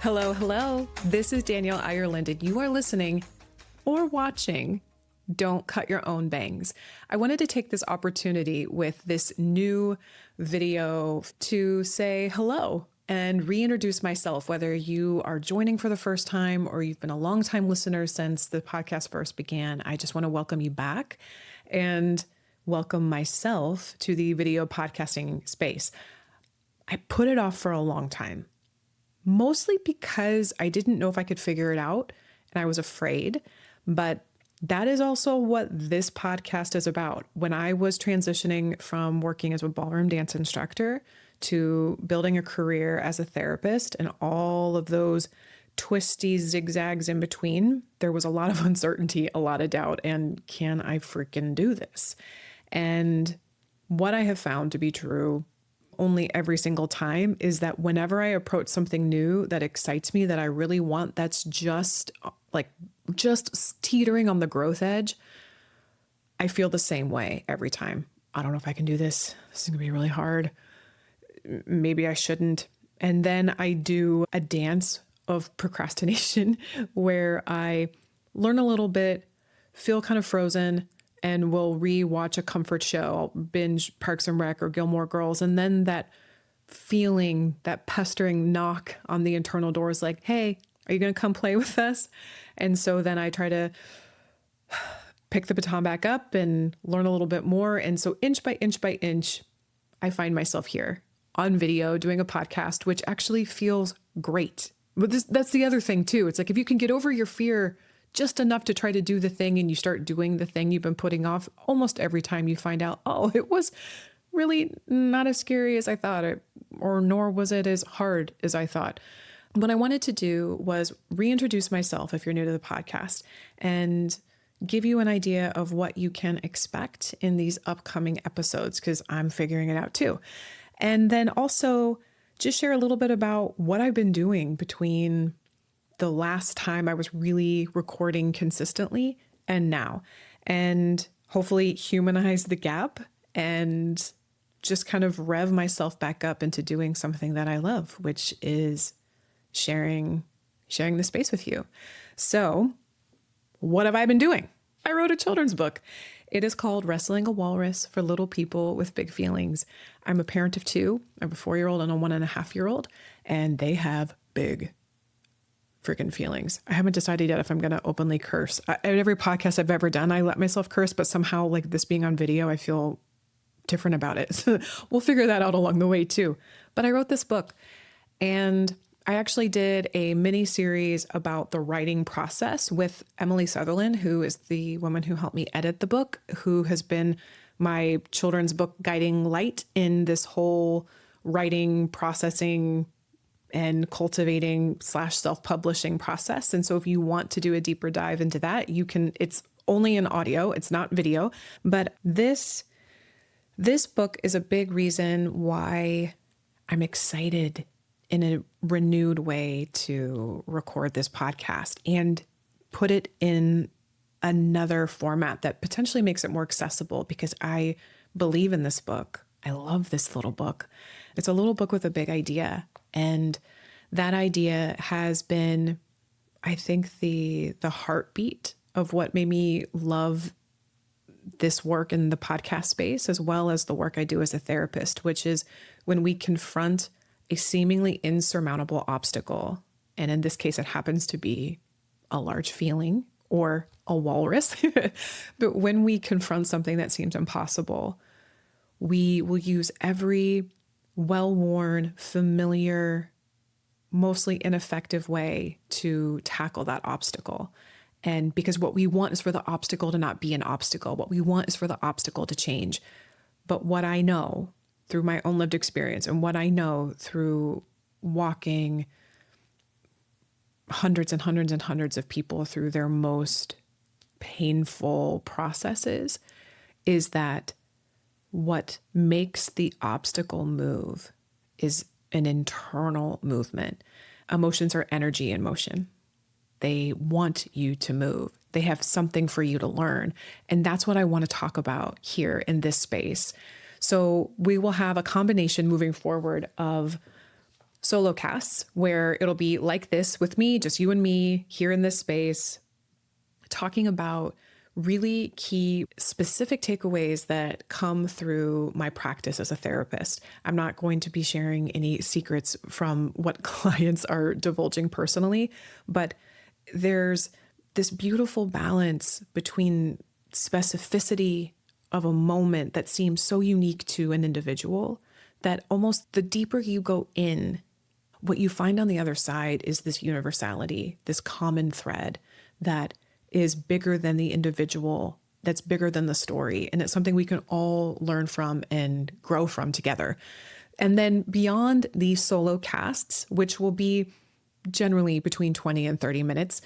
Hello, hello. This is Danielle Ireland, and you are listening or watching Don't Cut Your Own Bangs. I wanted to take this opportunity with this new video to say hello and reintroduce myself, whether you are joining for the first time or you've been a longtime listener since the podcast first began. I just want to welcome you back and welcome myself to the video podcasting space. I put it off for a long time, mostly because I didn't know if I could figure it out and I was afraid, but that is also what this podcast is about. When I was transitioning from working as a ballroom dance instructor to building a career as a therapist and all of those twisty zigzags in between, there was a lot of uncertainty, a lot of doubt, and can I freaking do this? And what I have found to be true only every single time is that whenever I approach something new that excites me, that I really want, that's just teetering on the growth edge, I feel the same way every time. I don't know if I can do this. This is gonna be really hard. Maybe I shouldn't. And then I do a dance of procrastination where I learn a little bit, feel kind of frozen, and will re-watch a comfort show, I'll binge Parks and Rec or Gilmore Girls. And then that feeling, that pestering knock on the internal door is like, hey, are you going to come play with us? And so then I try to pick the baton back up and learn a little bit more. And so inch by inch, I find myself here on video doing a podcast, which actually feels great. But that's the other thing too. It's like, if you can get over your fear just enough to try to do the thing and you start doing the thing you've been putting off, almost every time you find out, oh, it was really not as scary as I thought, or nor was it as hard as I thought. What I wanted to do was reintroduce myself, if you're new to the podcast, and give you an idea of what you can expect in these upcoming episodes, because I'm figuring it out too. And then also just share a little bit about what I've been doing between the last time I was really recording consistently and now, and hopefully humanize the gap and just kind of rev myself back up into doing something that I love, which is sharing the space with you. So what have I been doing? I wrote a children's book. It is called Wrestling a Walrus for Little People with Big Feelings. I'm a parent of two. I have a 4-year-old and a 1.5-year-old, and they have big freaking feelings. I haven't decided yet if I'm going to openly curse. At every podcast I've ever done, I let myself curse, but somehow, like this being on video, I feel different about it. We'll figure that out along the way too. But I wrote this book, and I actually did a mini series about the writing process with Emily Sutherland, who is the woman who helped me edit the book, who has been my children's book guiding light in this whole writing, processing, and cultivating / self-publishing process. And so if you want to do a deeper dive into that, you can. It's only in audio, it's not video. But this book is a big reason why I'm excited in a renewed way to record this podcast and put it in another format that potentially makes it more accessible, because I believe in this book. I love this little book. It's a little book with a big idea. And that idea has been, I think, the heartbeat of what made me love this work in the podcast space, as well as the work I do as a therapist, which is when we confront a seemingly insurmountable obstacle. And in this case, it happens to be a large feeling or a walrus. But when we confront something that seems impossible, we will use every well-worn, familiar, mostly ineffective way to tackle that obstacle. And because what we want is for the obstacle to not be an obstacle. What we want is for the obstacle to change. But what I know through my own lived experience, and what I know through walking hundreds and hundreds and hundreds of people through their most painful processes, is that what makes the obstacle move is an internal movement. Emotions are energy in motion. They want you to move. They have something for you to learn. And that's what I want to talk about here in this space. So we will have a combination moving forward of solo casts where it'll be like this with me, just you and me here in this space, talking about really key specific takeaways that come through my practice as a therapist. I'm not going to be sharing any secrets from what clients are divulging personally, but there's this beautiful balance between specificity of a moment that seems so unique to an individual that almost the deeper you go in, what you find on the other side is this universality, this common thread that is bigger than the individual, that's bigger than the story. And it's something we can all learn from and grow from together. And then beyond these solo casts, which will be generally between 20 and 30 minutes,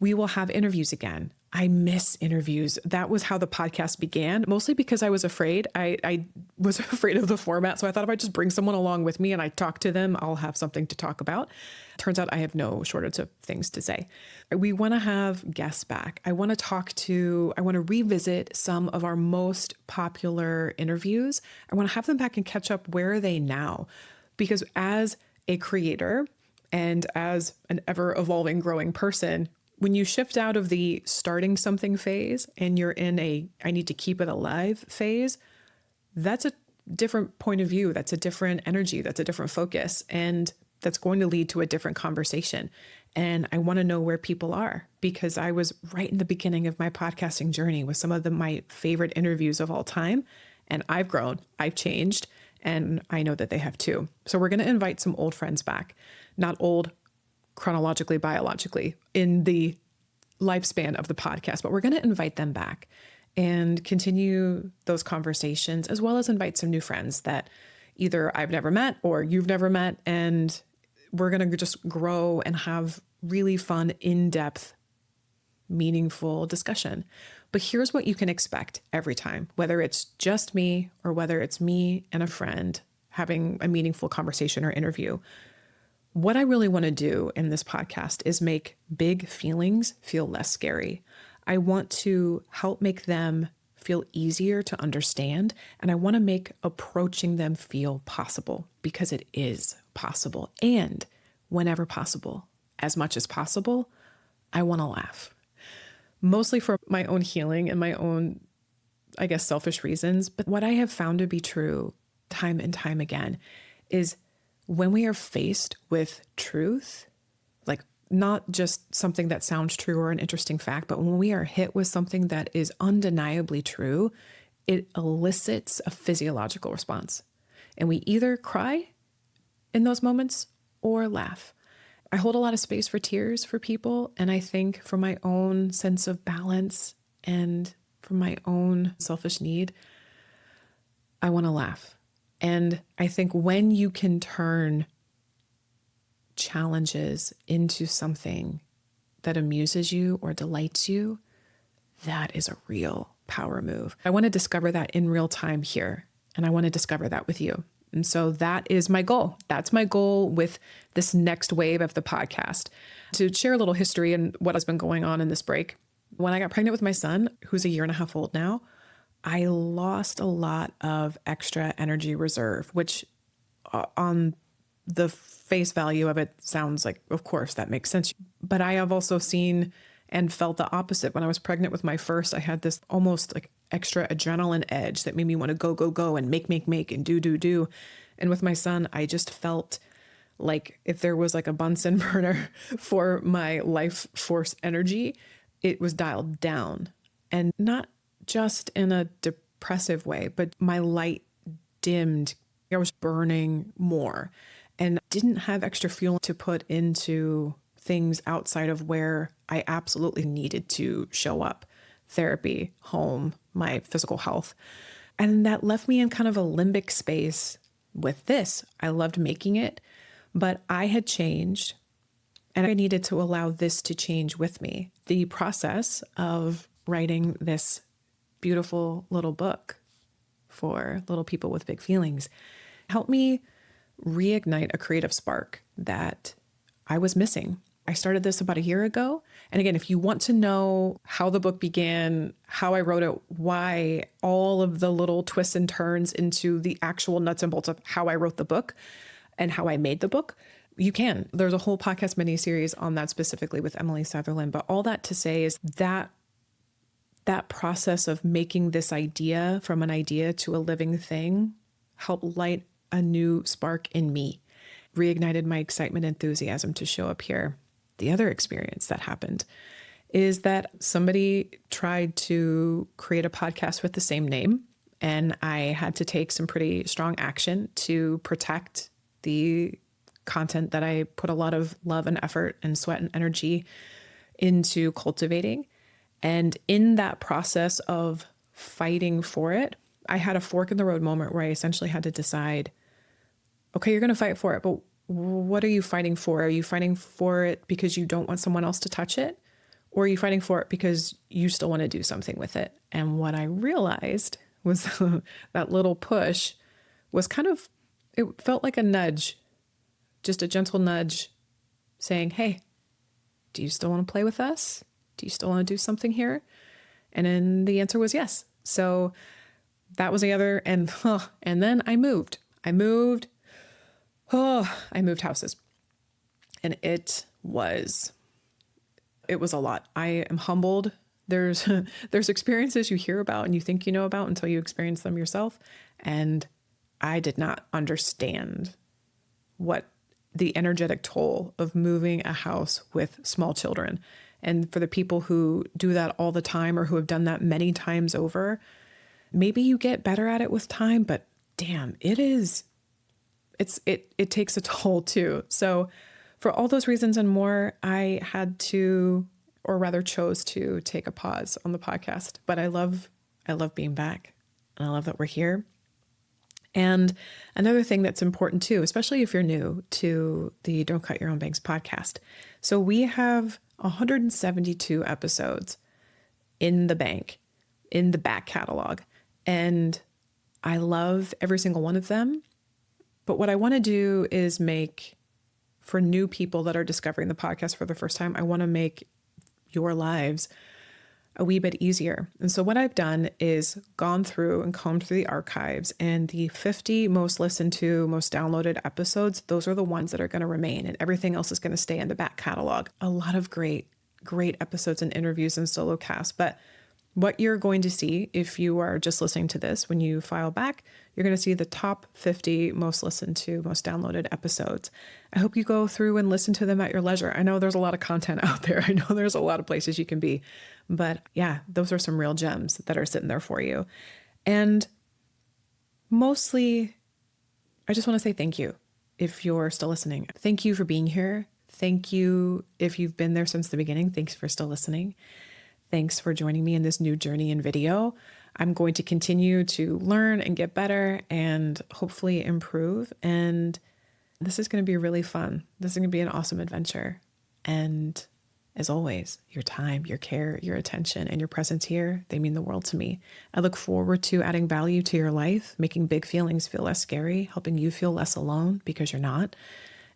we will have interviews again. I miss interviews. That was how the podcast began, mostly because I was afraid. I was afraid of the format. So I thought if I just bring someone along with me and I talk to them, I'll have something to talk about. Turns out I have no shortage of things to say. We want to have guests back. I want to revisit some of our most popular interviews. I want to have them back and catch up. Where are they now? Because as a creator and as an ever evolving, growing person, when you shift out of the starting something phase and you're in I need to keep it alive phase, that's a different point of view. That's a different energy. That's a different focus. And that's going to lead to a different conversation. And I want to know where people are, because I was right in the beginning of my podcasting journey with some of my favorite interviews of all time. And I've grown, I've changed, and I know that they have too. So we're going to invite some old friends back, not old chronologically, biologically, in the lifespan of the podcast, but we're going to invite them back and continue those conversations, as well as invite some new friends that either I've never met or you've never met. And we're going to just grow and have really fun, in-depth, meaningful discussion. But here's what you can expect every time, whether it's just me or whether it's me and a friend having a meaningful conversation or interview. What I really want to do in this podcast is make big feelings feel less scary. I want to help make them feel easier to understand, and I want to make approaching them feel possible, because it is possible. And whenever possible, as much as possible, I want to laugh. Mostly for my own healing and my own, I guess, selfish reasons. But what I have found to be true time and time again is when we are faced with truth, like not just something that sounds true or an interesting fact, but when we are hit with something that is undeniably true, it elicits a physiological response. And we either cry in those moments or laugh. I hold a lot of space for tears for people. And I think for my own sense of balance and for my own selfish need, I want to laugh. And I think when you can turn challenges into something that amuses you or delights you, that is a real power move. I want to discover that in real time here. And I want to discover that with you. And so that is my goal. That's my goal with this next wave of the podcast, to share a little history and what has been going on in this break. When I got pregnant with my son, who's a year and a half old now, I lost a lot of extra energy reserve, which on the face value of it sounds like, of course, that makes sense. But I have also seen and felt the opposite. When I was pregnant with my first, I had this almost like extra adrenaline edge that made me want to go, go, go and make and do. And with my son, I just felt like if there was like a Bunsen burner for my life force energy, it was dialed down. And not just in a depressive way, but my light dimmed. I was burning more and didn't have extra fuel to put into things outside of where I absolutely needed to show up: therapy, home, my physical health. And that left me in kind of a limbic space with this. I loved making it, but I had changed and I needed to allow this to change with me. The process of writing this beautiful little book for little people with big feelings helped me reignite a creative spark that I was missing. I started this about a year ago. And again, if you want to know how the book began, how I wrote it, why all of the little twists and turns into the actual nuts and bolts of how I wrote the book, and how I made the book, you can. There's a whole podcast mini-series on that specifically with Emily Sutherland. But all that to say is that process of making this idea from an idea to a living thing helped light a new spark in me, reignited my excitement, enthusiasm to show up here. The other experience that happened is that somebody tried to create a podcast with the same name, and I had to take some pretty strong action to protect the content that I put a lot of love and effort and sweat and energy into cultivating. And in that process of fighting for it, I had a fork in the road moment where I essentially had to decide, okay, you're going to fight for it, but what are you fighting for? Are you fighting for it because you don't want someone else to touch it? Or are you fighting for it because you still want to do something with it? And what I realized was that little push was it felt like a nudge, just a gentle nudge saying, hey, do you still want to play with us? Do you still want to do something here? And then the answer was yes. So that was the other, and then I moved houses, and it was a lot. I am humbled. There's experiences you hear about and you think you know about until you experience them yourself. And I did not understand what the energetic toll of moving a house with small children. And for the people who do that all the time or who have done that many times over, maybe you get better at it with time, but damn, it takes a toll too. So for all those reasons and more, I had to, or rather chose to, take a pause on the podcast. But I love being back, and I love that we're here. And another thing that's important too, especially if you're new to the Don't Cut Your Own Bangs podcast. So we have 172 episodes in the bank, in the back catalog. And I love every single one of them. But what I want to do is make, for new people that are discovering the podcast for the first time, I want to make your lives a wee bit easier. And so what I've done is gone through and combed through the archives, and the 50 most listened to, most downloaded episodes, those are the ones that are going to remain, and everything else is going to stay in the back catalog. A lot of great episodes and interviews and solo casts. But what you're going to see if you are just listening to this, when you file back, you're going to see the top 50 most listened to, most downloaded episodes. I hope you go through and listen to them at your leisure. I know there's a lot of content out there. I know there's a lot of places you can be. But yeah, those are some real gems that are sitting there for you. And mostly, I just want to say thank you if you're still listening. Thank you for being here. Thank you if you've been there since the beginning. Thanks for still listening. Thanks for joining me in this new journey in video. I'm going to continue to learn and get better and hopefully improve. And this is going to be really fun. This is going to be an awesome adventure. And as always, your time, your care, your attention, and your presence here, they mean the world to me. I look forward to adding value to your life, making big feelings feel less scary, helping you feel less alone because you're not.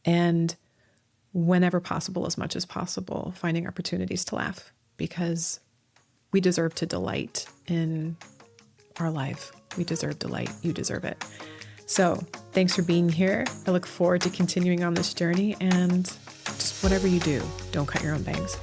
And whenever possible, as much as possible, finding opportunities to laugh, because we deserve to delight in our life. We deserve delight. You deserve it. So thanks for being here. I look forward to continuing on this journey, and just whatever you do, don't cut your own bangs.